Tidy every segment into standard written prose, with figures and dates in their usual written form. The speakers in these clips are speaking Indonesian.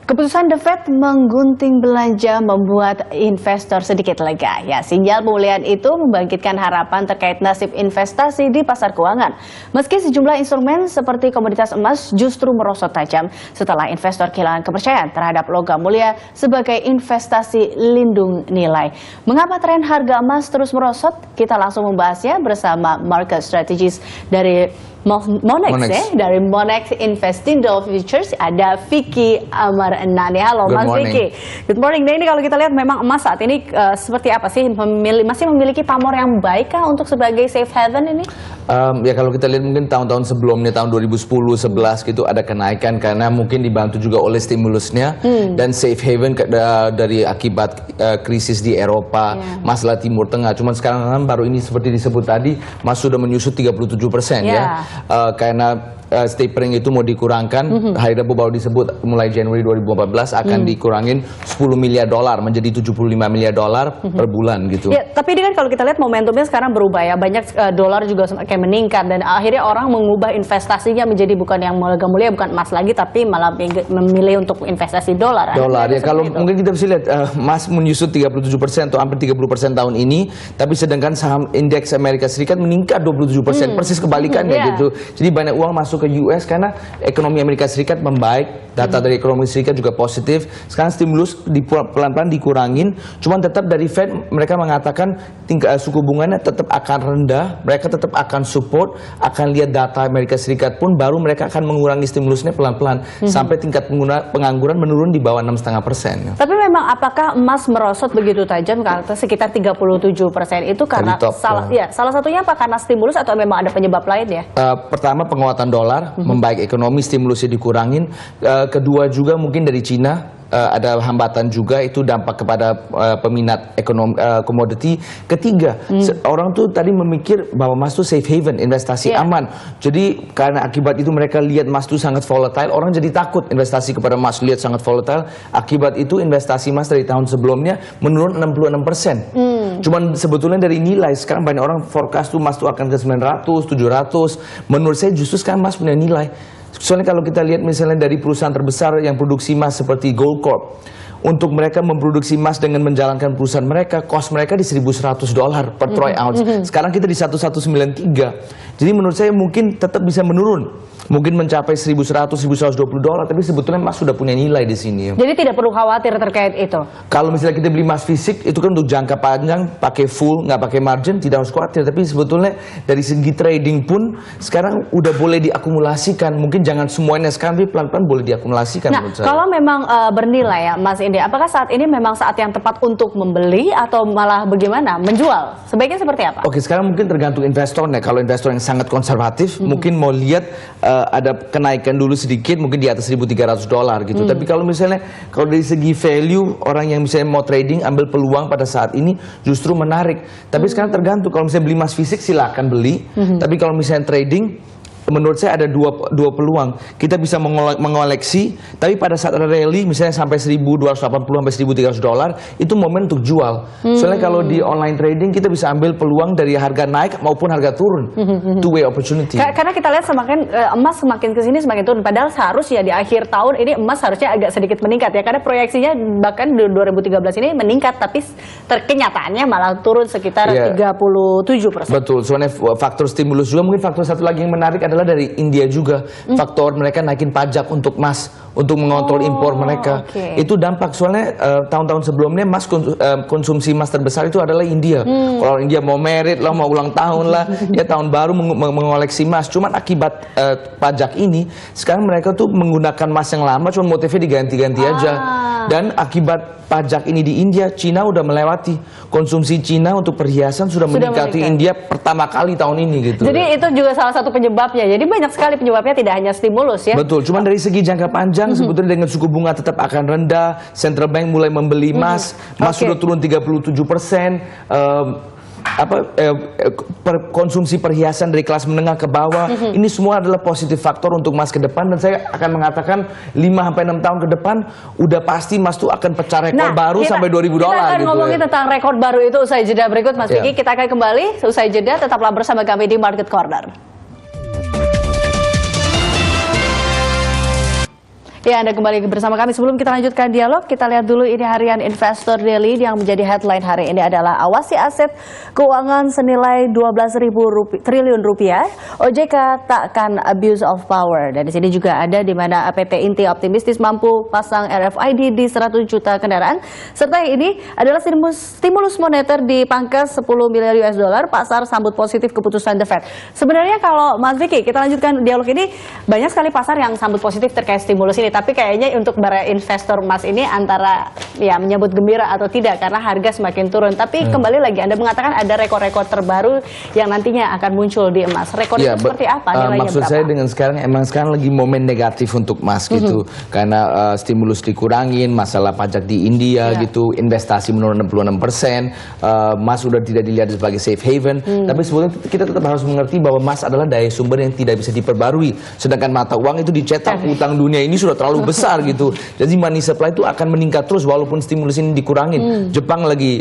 Keputusan The Fed menggunting belanja membuat investor sedikit lega. Ya, sinyal pemulihan itu membangkitkan harapan terkait nasib investasi di pasar keuangan. Meski sejumlah instrumen seperti komoditas emas justru merosot tajam setelah investor kehilangan kepercayaan terhadap logam mulia sebagai investasi lindung nilai. Mengapa tren harga emas terus merosot? Kita langsung membahasnya bersama market strategist dari Monex. Dari Monex Investindo Futures ada Vicky Amarnani. Halo Mas Vicky. Good morning. Nah, ini kalau kita lihat memang emas saat ini seperti apa sih? Masih memiliki pamor yang baik kah untuk sebagai safe haven ini? Ya kalau kita lihat mungkin tahun-tahun sebelumnya, tahun 2010-11 gitu ada kenaikan karena mungkin dibantu juga oleh stimulusnya dan safe haven dari akibat krisis di Eropa, masalah Timur Tengah. Cuman sekarang kan baru ini seperti disebut tadi, emas sudah menyusut 37% ya. Karena tapering itu mau dikurangkan, hari Rabu baru disebut mulai Januari 2014 akan dikurangin 10 miliar dolar menjadi 75 miliar dolar per bulan gitu. Ya, tapi ini kan kalau kita lihat momentumnya sekarang berubah ya, banyak dolar juga semakin meningkat dan akhirnya orang mengubah investasinya menjadi bukan yang logam mulia, bukan emas lagi, tapi malah memilih untuk investasi dolar. Dolar ya, kalau mungkin kita bisa lihat emas menyusut 37% atau hampir 30% tahun ini, tapi sedangkan saham indeks Amerika Serikat meningkat 27%, persis kebalikannya gitu. Jadi banyak uang masuk ke US karena ekonomi Amerika Serikat membaik, data dari ekonomi Serikat juga positif. Sekarang stimulus pelan-pelan dikurangin, cuman tetap dari Fed mereka mengatakan tingkat suku bunganya tetap akan rendah, mereka tetap akan support, akan lihat data Amerika Serikat pun baru mereka akan mengurangi stimulusnya pelan-pelan sampai tingkat pengangguran menurun di bawah 6,5%. Tapi memang apakah emas merosot begitu tajam kata sekitar 37% itu karena salah satunya apa karena stimulus atau memang ada penyebab lain ya? Pertama penguatan dolar, membaik ekonomi, stimulusnya dikurangin. Kedua juga mungkin dari Cina ada hambatan juga, itu dampak kepada peminat ekonomi komoditi. Ketiga, orang tuh tadi memikir bahwa emas tuh safe haven, investasi aman. Jadi karena akibat itu mereka lihat emas tuh sangat volatile, orang jadi takut investasi kepada emas, lihat sangat volatile. Akibat itu investasi emas dari tahun sebelumnya menurun 66%. Cuman sebetulnya dari nilai sekarang banyak orang forecast tuh emas tuh akan ke 900, 700. Menurut saya justru sekarang emas punya nilai. Soalnya kalau kita lihat misalnya dari perusahaan terbesar yang produksi emas seperti Gold Corp, untuk mereka memproduksi emas dengan menjalankan perusahaan mereka, cost mereka di $1.100 per troy ounce. Sekarang kita di 1.193. Jadi menurut saya mungkin tetap bisa menurun. Mungkin mencapai $1.100, $1.120, tapi sebetulnya emas sudah punya nilai di sini. Jadi tidak perlu khawatir terkait itu. Kalau misalnya kita beli emas fisik, itu kan untuk jangka panjang, pakai full, nggak pakai margin, tidak harus khawatir. Tapi sebetulnya dari segi trading pun sekarang udah boleh diakumulasikan. Mungkin jangan semuanya sekarang, tapi pelan-pelan boleh diakumulasikan. Nah, kalau memang bernilai ya, Mas Indi, apakah saat ini memang saat yang tepat untuk membeli atau malah bagaimana? Menjual? Sebaiknya seperti apa? Oke, sekarang mungkin tergantung investornya. Kalau investor yang sangat konservatif, mungkin mau lihat ada kenaikan dulu sedikit, mungkin di atas $1.300 gitu. Tapi kalau misalnya kalau dari segi value, orang yang misalnya mau trading ambil peluang pada saat ini justru menarik. Tapi sekarang tergantung, kalau misalnya beli emas fisik silakan beli. Tapi kalau misalnya trading, menurut saya ada dua peluang. Kita bisa mengoleksi, tapi pada saat ada rally misalnya sampai $1.280 sampai $1.300, itu momen untuk jual. Soalnya kalau di online trading kita bisa ambil peluang dari harga naik maupun harga turun. Two way opportunity. Karena kita lihat semakin emas semakin kesini semakin turun. Padahal seharusnya di akhir tahun ini emas harusnya agak sedikit meningkat ya. Karena proyeksinya bahkan di 2013 ini meningkat, tapi kenyataannya malah turun sekitar 37%. Betul. Soalnya faktor stimulus juga, mungkin faktor satu lagi yang menarik adalah dari India juga. Faktor mereka naikin pajak untuk emas, untuk mengontrol impor mereka. Itu dampak, soalnya tahun-tahun sebelumnya emas konsumsi emas terbesar itu adalah India. Kalau India mau merit lah, mau ulang tahun lah, ya tahun baru mengoleksi emas. Cuman akibat pajak ini, sekarang mereka tuh menggunakan emas yang lama, cuma motifnya diganti-ganti aja. Dan akibat pajak ini di India, Cina udah melewati. Konsumsi Cina untuk perhiasan sudah mendekati India pertama kali tahun ini gitu. Jadi itu juga salah satu penyebabnya. Jadi banyak sekali penyebabnya, tidak hanya stimulus ya. Betul, cuman dari segi jangka panjang sebetulnya dengan suku bunga tetap akan rendah, central bank mulai membeli emas, emas sudah turun 37%. Konsumsi perhiasan dari kelas menengah ke bawah, ini semua adalah positif faktor untuk emas ke depan, dan saya akan mengatakan 5-6 tahun ke depan udah pasti emas tuh akan pecah rekor baru sampai $2.000 kita akan gitu. Ngomongin tentang rekor baru itu usai jeda berikut, Mas Vicky. Kita akan kembali usai jeda, tetaplah bersama kami di Market Corner. Ya, Anda kembali bersama kami. Sebelum kita lanjutkan dialog, kita lihat dulu ini harian Investor Daily yang menjadi headline hari ini adalah awasi aset keuangan senilai 12.000 triliun rupiah. OJK takkan abuse of power. Dan di sini juga ada di mana PT Inti optimistis mampu pasang RFID di 100 juta kendaraan. Serta yang ini adalah stimulus moneter di pangkas 10 miliar US dollar. Pasar sambut positif keputusan The Fed. Sebenarnya kalau Mas Vicky, kita lanjutkan dialog ini, banyak sekali pasar yang sambut positif terkait stimulus ini. Tapi kayaknya untuk para investor emas ini antara ya menyambut gembira atau tidak karena harga semakin turun. Tapi kembali lagi Anda mengatakan ada rekor-rekor terbaru yang nantinya akan muncul di emas. Rekor itu seperti apa? Nilainya maksud berapa? saya dengan sekarang lagi momen negatif untuk emas gitu. Karena stimulus dikurangin, masalah pajak di India gitu, investasi menurun 66%, emas sudah tidak dilihat sebagai safe haven. Tapi sebetulnya kita tetap harus mengerti bahwa emas adalah daya sumber yang tidak bisa diperbarui. Sedangkan mata uang itu dicetak, utang dunia ini sudah terlalu besar gitu. Jadi money supply itu akan meningkat terus walaupun stimulus ini dikurangin. Jepang lagi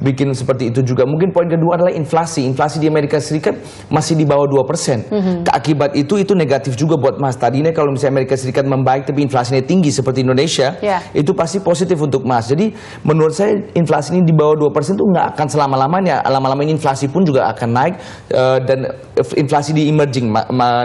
bikin seperti itu juga. Mungkin poin kedua adalah inflasi. Inflasi di Amerika Serikat masih di bawah 2%. Akibat itu negatif juga buat emas. Tadinya kalau misalnya Amerika Serikat membaik tapi inflasinya tinggi seperti Indonesia, itu pasti positif untuk emas. Jadi menurut saya inflasi ini di bawah 2% itu nggak akan selama-lamanya. Lama-lama ini inflasi pun juga akan naik, dan inflasi di emerging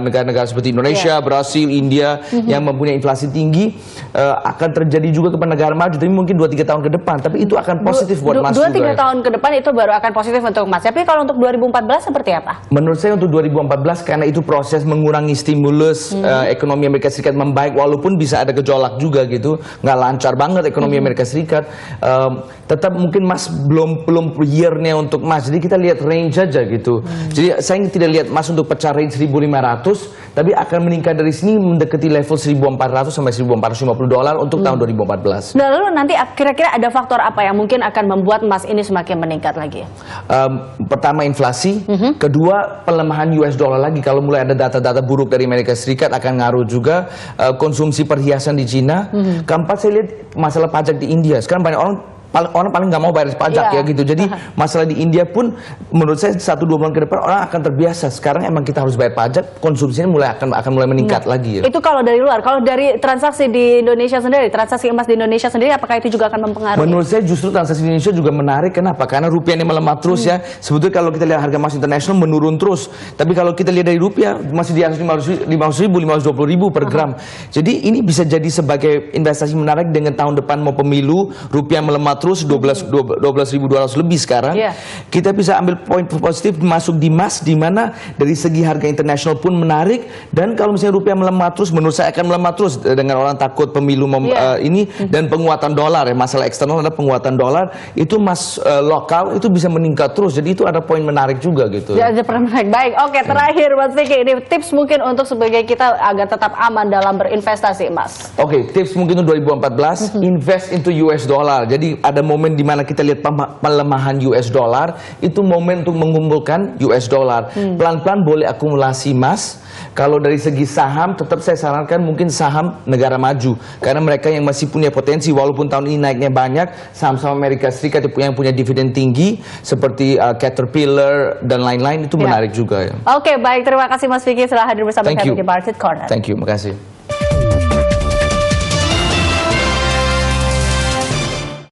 negara-negara seperti Indonesia, Brasil, India yang mempunyai inflasi tinggi akan terjadi juga kepada negara maju, tapi mungkin 2-3 tahun ke depan. Tapi itu akan positif buat emas juga. 2-3 tahun ke depan itu baru akan positif untuk emas. Tapi kalau untuk 2014 seperti apa? Menurut saya untuk 2014 karena itu proses mengurangi stimulus, ekonomi Amerika Serikat membaik walaupun bisa ada gejolak juga gitu, nggak lancar banget ekonomi Amerika Serikat. Tetap mungkin emas belum year-nya untuk emas. Jadi kita lihat range aja gitu. Jadi saya tidak lihat emas untuk pecah range 1.500, tapi akan meningkat dari sini mendekati level 1.400 sampai 1.450 dolar untuk tahun 2014. Nah, lalu nanti kira-kira ada faktor apa yang mungkin akan membuat emas ini semakin meningkat lagi? Pertama inflasi, kedua pelemahan US dollar lagi. Kalau mulai ada data-data buruk dari Amerika Serikat akan ngaruh juga konsumsi perhiasan di Cina. Keempat saya lihat masalah pajak di India. Sekarang banyak orang paling nggak mau bayar pajak ya gitu. Jadi masalah di India pun menurut saya 1-2 bulan ke depan orang akan terbiasa. Sekarang emang kita harus bayar pajak, konsumsinya akan mulai meningkat lagi ya. Itu kalau dari luar. Kalau dari transaksi di Indonesia sendiri, transaksi emas di Indonesia sendiri, apakah itu juga akan mempengaruhi? Menurut saya justru transaksi di Indonesia juga menarik. Kenapa? Karena rupiahnya melemah terus ya. Sebetulnya kalau kita lihat harga emas internasional menurun terus. Tapi kalau kita lihat dari rupiah masih di atas 500.000, 520.000 per gram. Jadi ini bisa jadi sebagai investasi menarik dengan tahun depan mau pemilu, rupiah melemah terus 12.200 lebih sekarang. Kita bisa ambil poin positif masuk di emas, di mana dari segi harga internasional pun menarik, dan kalau misalnya rupiah melemah terus, menurut saya akan melemah terus dengan orang takut pemilu ini, dan penguatan dolar ya, masalah eksternal ada penguatan dolar, itu emas lokal itu bisa meningkat terus. Jadi itu ada poin menarik juga gitu. Ya, ada poin menarik. Baik, oke, terakhir Mas Vicky, ini tips mungkin untuk sebagai kita agar tetap aman dalam berinvestasi emas. Oke, tips mungkin untuk 2014, invest into US dollar. Jadi ada momen di mana kita lihat pelemahan US dollar, itu momen untuk mengumpulkan US dollar. Pelan-pelan boleh akumulasi emas. Kalau dari segi saham, tetap saya sarankan mungkin saham negara maju, karena mereka yang masih punya potensi, walaupun tahun ini naiknya banyak, saham-saham Amerika Serikat yang punya dividen tinggi seperti Caterpillar dan lain-lain itu menarik juga ya. Oke, baik, terima kasih Mas Vicky telah hadir bersama kami di Market Corner. Thank you, makasih.